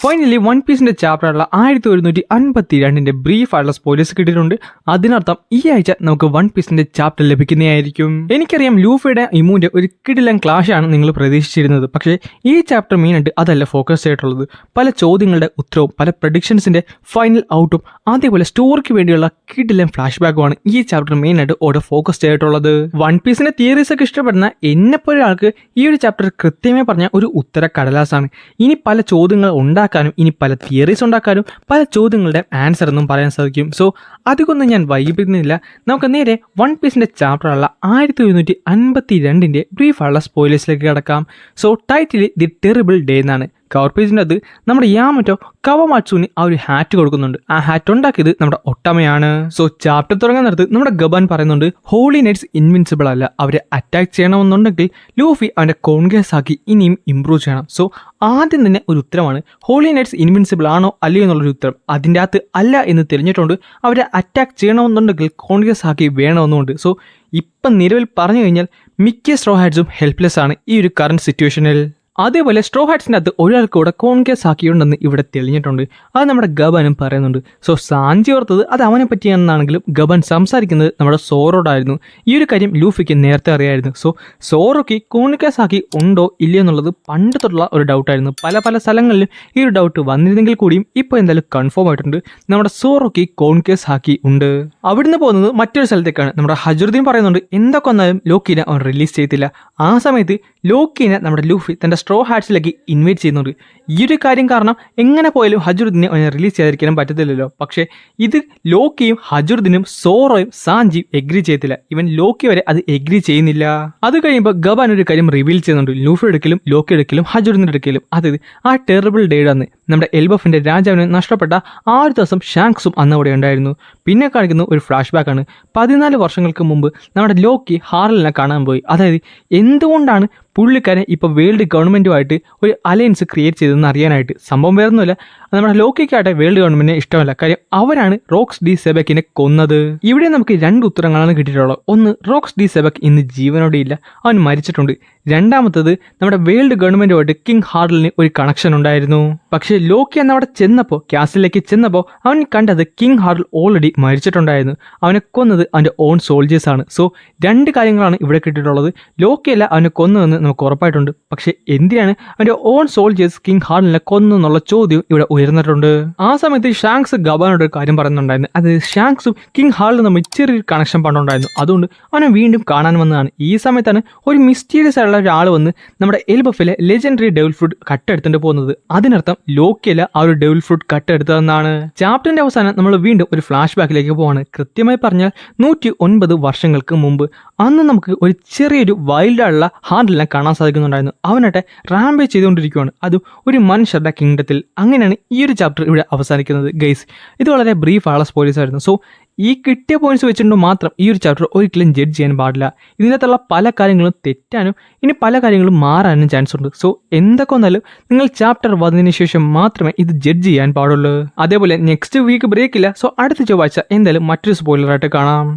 Finally one പീസിന്റെ ചാപ്റ്ററുള്ള 1152 ബ്രീഫായുള്ള spoilers കിട്ടിയിട്ടുണ്ട്. അതിനർത്ഥം ഈ ആഴ്ച നമുക്ക് വൺ പീസിന്റെ ചാപ്റ്റർ ലഭിക്കുന്നതായിരിക്കും. എനിക്കറിയാം ലൂഫിയുടെ ഇമുവിന്റെ ഒരു കിടിലൻ ക്ലാഷ് ആണ് നിങ്ങൾ പ്രതീക്ഷിച്ചിരുന്നത്. പക്ഷേ ഈ ചാപ്റ്റർ മെയിനായിട്ട് അതല്ല ഫോക്കസ് ചെയ്തിട്ടുള്ളത്. പല ചോദ്യങ്ങളുടെ ഉത്തരവും പല പ്രഡിക്ഷൻസിന്റെ ഫൈനൽ ഔട്ടും അതേപോലെ സ്റ്റോറിക്ക് വേണ്ടിയുള്ള കിടിലൻ ഫ്ലാഷ് ബാക്കുമാണ് ഈ ചാപ്റ്റർ മെയിനായിട്ട് ഓരോ ഫോക്കസ് ചെയ്തിട്ടുള്ളത്. വൺ പീസിന്റെ തിയറീസ് ഒക്കെ ഇഷ്ടപ്പെടുന്ന എന്നെപ്പോലെ ഒരാൾക്ക് ഈ ഒരു ചാപ്റ്റർ കൃത്യമായി പറഞ്ഞ ഒരു ഉത്തര കടലാസാണ്. ഇനി പല ചോദ്യങ്ങൾ ഉണ്ടാക്കാനും ഇനി പല തിയറീസ് ഉണ്ടാക്കാനും പല ചോദ്യങ്ങളുടെ ആൻസർ എന്നും പറയാൻ സാധിക്കും. സോ അധികമൊന്നും ഞാൻ വൈകിപ്പിക്കുന്നില്ല. നമുക്ക് നേരെ വൺ പീസിന്റെ ചാപ്റ്ററുള്ള 1152 ബ്രീഫുള്ള സ്പോയിലേഴ്സിലേക്ക് കിടക്കാം. So title the terrible day എന്നാണ്. കവർ പേജിൻ്റെ അത് നമ്മുടെ യാമറ്റോ കവമാട്സുവിന് ആ ഒരു ഹാറ്റ് കൊടുക്കുന്നുണ്ട്. ആ ഹാറ്റ് ഉണ്ടാക്കിയത് നമ്മുടെ ഒട്ടമയാണ്. സോ ചാപ്റ്റർ തുടങ്ങാൻ നേരത്ത് നമ്മുടെ ഗബാൻ പറയുന്നുണ്ട് ഹോളി നൈറ്റ്സ് ഇൻവിൻസിബിൾ അല്ല, അവരെ അറ്റാക്ക് ചെയ്യണമെന്നുണ്ടെങ്കിൽ ലൂഫി അവൻ്റെ കോൺഗ്രസ് ആക്കി ഇനിയും ഇംപ്രൂവ് ചെയ്യണം. സോ ആദ്യം തന്നെ ഒരു ഉത്തരമാണ് ഹോളി നൈറ്റ്സ് ഇൻവിൻസിബിൾ ആണോ അല്ലയോ എന്നുള്ളൊരു ഉത്തരം. അതിൻ്റെ അകത്ത് അല്ല എന്ന് തിരിഞ്ഞിട്ടുണ്ട്. അവരെ അറ്റാക്ക് ചെയ്യണമെന്നുണ്ടെങ്കിൽ കോൺഗ്രസ് ആക്കി വേണമെന്നുണ്ട്. സോ ഇപ്പം നിലവിൽ പറഞ്ഞു കഴിഞ്ഞാൽ മിക്ക സ്ട്രോ ഹാറ്റ്സും ഹെൽപ്ലെസ് ആണ് ഈ ഒരു കറണ്ട് സിറ്റുവേഷനിൽ. അതേപോലെ സ്ട്രോ ഹാറ്റ്സിൻ്റെ അകത്ത് ഒരാൾക്ക് കൂടെ കോൺഗ്രസ് ആക്കിയിട്ടുണ്ടെന്ന് ഇവിടെ തെളിഞ്ഞിട്ടുണ്ട്. അത് നമ്മുടെ ഗബാനും പറയുന്നുണ്ട്. സോ സാഞ്ചി ഓർത്തത് അത് അവനെ പറ്റിയാണെന്നാണെങ്കിലും ഗബാൻ സംസാരിക്കുന്നത് നമ്മുടെ സോറോടായിരുന്നു. ഈ ഒരു കാര്യം ലൂഫിക്ക് നേരത്തെ അറിയായിരുന്നു. സോ സോറോക്ക് കോൺഗ്രസ് ആക്കി ഉണ്ടോ ഇല്ലയോ എന്നുള്ളത് പണ്ട് തൊട്ടുള്ള ഒരു ഡൗട്ടായിരുന്നു. പല സ്ഥലങ്ങളിലും ഈ ഒരു ഡൗട്ട് വന്നിരുന്നെങ്കിൽ കൂടിയും ഇപ്പോൾ എന്തായാലും കൺഫേം ആയിട്ടുണ്ട് നമ്മുടെ സോറോക്ക് കോൺഗ്രസ് ആക്കി ഉണ്ട്. അവിടുന്ന് പോകുന്നത് മറ്റൊരു സ്ഥലത്തേക്കാണ്. നമ്മുടെ ഹജറുദ്ദീൻ പറയുന്നുണ്ട് എന്തൊക്കെ വന്നാലും ലോക്കിനെ അവൻ റിലീസ് ചെയ്തില്ല. ആ സമയത്ത് ലോക്കിനെ നമ്മുടെ ലൂഫി തൻ്റെ സ്ട്രോ ഹാറ്റ്സിലേക്ക് ഇൻവൈറ്റ് ചെയ്യുന്നുണ്ട്. ഈ ഒരു കാര്യം കാരണം എങ്ങനെ പോയാലും ഹജറുദ്ദീനെ അവനെ റിലീസ് ചെയ്തിരിക്കാനും പറ്റത്തില്ലല്ലോ. പക്ഷേ ഇത് ലോക്കിയും ഹജറുദ്ദീനും സോറോയും സാഞ്ചിയും എഗ്രി ചെയ്യത്തില്ല. ഇവൻ ലോക്കി വരെ അത് എഗ്രി ചെയ്യുന്നില്ല. അത് കഴിയുമ്പോൾ ഗബാൻ ഒരു കാര്യം റിവീൽ ചെയ്യുന്നുണ്ട്. ലൂഫി എടുക്കലും ലോക്കി എടുക്കലും ഹജറുദ്ദീൻ എടുക്കലും അതായത് ആ ടെറിബിൾ ഡേയുടെ അന്ന് നമ്മുടെ എൽബഫിന്റെ രാജാവിന് നഷ്ടപ്പെട്ട ആ ഒരു ദിവസം ഷാങ്ക്സും അന്ന് അവിടെ ഉണ്ടായിരുന്നു. പിന്നെ കാണിക്കുന്ന ഒരു ഫ്ലാഷ് ബാക്കാണ്. 14 വർഷങ്ങൾക്ക് മുമ്പ് നമ്മുടെ ലോക്കി ഹാർലിനെ കാണാൻ പോയി. അതായത് എന്തുകൊണ്ടാണ് പുള്ളിക്കാരൻ ഇപ്പോൾ വേൾഡ് ഗവൺമെൻറ്റുമായിട്ട് ഒരു അലയൻസ് ക്രിയേറ്റ് ചെയ്തതെന്ന് അറിയാനായിട്ട്. സംഭവം വേറൊന്നുമില്ല, നമ്മുടെ ലോക്കിക്കാട്ടെ വേൾഡ് ഗവൺമെൻറ്റിനെ ഇഷ്ടമല്ല. കാര്യം അവരാണ് റോക്സ് ഡി സെബക്കിനെ കൊന്നത്. ഇവിടെ നമുക്ക് 2 ഉത്തരങ്ങളാണ് കിട്ടിയിട്ടുള്ളത്. ഒന്ന്, റോക്സ് ഡി സെബക്ക് ഇന്ന് ജീവനോടെ ഇല്ല, അവൻ മരിച്ചിട്ടുണ്ട്. രണ്ടാമത്തത്, നമ്മുടെ വേൾഡ് ഗവൺമെൻറ്റുമായിട്ട് കിങ് ഹാർലിന് ഒരു കണക്ഷൻ ഉണ്ടായിരുന്നു. പക്ഷേ ലോക്കി അന്ന് അവിടെ ചെന്നപ്പോൾ ക്യാസിലേക്ക് ചെന്നപ്പോൾ അവൻ കണ്ടത് കിങ് ഹാർൽ ഓൾറെഡി മരിച്ചിട്ടുണ്ടായിരുന്നു. അവനെ കൊന്നത് അവൻ്റെ ഓൺ സോൾജേഴ്സാണ്. സോ 2 കാര്യങ്ങളാണ് ഇവിടെ കിട്ടിയിട്ടുള്ളത്. ലോക്കിയല്ല അവനെ കൊന്നതെന്ന് നമുക്ക് ഉറപ്പായിട്ടുണ്ട്. പക്ഷേ എന്തിനാണ് അവൻ്റെ ഓൺ സോൾജേഴ്സ് കിങ് ഹാർലിനെ കൊന്നെന്നുള്ള ചോദ്യം ഇവിടെ ഉയർന്നിട്ടുണ്ട്. ആ സമയത്ത് ഷാങ്ക്സ് ഗബാനോട് ഒരു കാര്യം പറയുന്നുണ്ടായിരുന്നു. അത് ഷാങ്ക്സും കിങ് ഹാർലിനും തമ്മിൽ ചെറിയൊരു കണക്ഷൻ പണ്ടുണ്ടായിരുന്നു. അതുകൊണ്ട് അവനെ വീണ്ടും കാണാൻ വന്നതാണ്. ഈ സമയത്താണ് ഒരു മിസ്റ്റീരിയസ് ആയിട്ടുള്ള ഒരാൾ വന്ന് നമ്മുടെ എൽബഫിലെ ലെജൻഡറി ഡെവിൾ ഫ്രൂട്ട് കട്ടെടുത്തിട്ട് പോകുന്നത്. അതിനർത്ഥം ലോക്കിയല്ല ആ ഒരു ഡെവിൾ ഫ്രൂട്ട് കട്ടെടുത്തതെന്നാണ്. ചാപ്റ്ററിന്റെ അവസാനം നമ്മൾ വീണ്ടും ഒരു ഫ്ലാഷ് ബാക്കിലേക്ക് പോവാണ്. കൃത്യമായി പറഞ്ഞാൽ 109 വർഷങ്ങൾക്ക് മുമ്പ്. അന്ന് നമുക്ക് ഒരു ചെറിയൊരു വൈൽഡായുള്ള ഹാർലിനെ കാണാൻ സാധിക്കുന്നുണ്ടായിരുന്നു. അവനായിട്ട് റാമ്പേജ് ചെയ്തുകൊണ്ടിരിക്കുകയാണ്, അതും ഒരു മനുഷ്യരുടെ കിങ്ഡത്തിൽ. അങ്ങനെയാണ് ഈ ഒരു ചാപ്റ്റർ ഇവിടെ അവസാനിക്കുന്നത്. ഗൈസ്, ഇത് വളരെ ബ്രീഫ് ആയുള്ള സ്പോയിലേഴ്സ് ആയിരുന്നു. സോ ഈ കിട്ടിയ പോയിന്റ്സ് വെച്ചിട്ട് മാത്രം ഈ ഒരു ചാപ്റ്റർ ഒരിക്കലും ജഡ്ജ് ചെയ്യാൻ പാടില്ല. ഇതിനകത്തുള്ള പല കാര്യങ്ങളും തെറ്റാനും ഇനി പല കാര്യങ്ങളും മാറാനും ചാൻസ് ഉണ്ട്. സോ എന്തൊക്കെ വന്നാലും നിങ്ങൾ ചാപ്റ്റർ വന്നതിന് ശേഷം മാത്രമേ ഇത് ജഡ്ജ് ചെയ്യാൻ പാടുള്ളൂ. അതേപോലെ നെക്സ്റ്റ് വീക്ക് ബ്രേക്ക് ഇല്ല. സോ അടുത്ത ചൊവ്വാഴ്ച എന്തായാലും മറ്റൊരു സ്പോയിലറായിട്ട് കാണാം.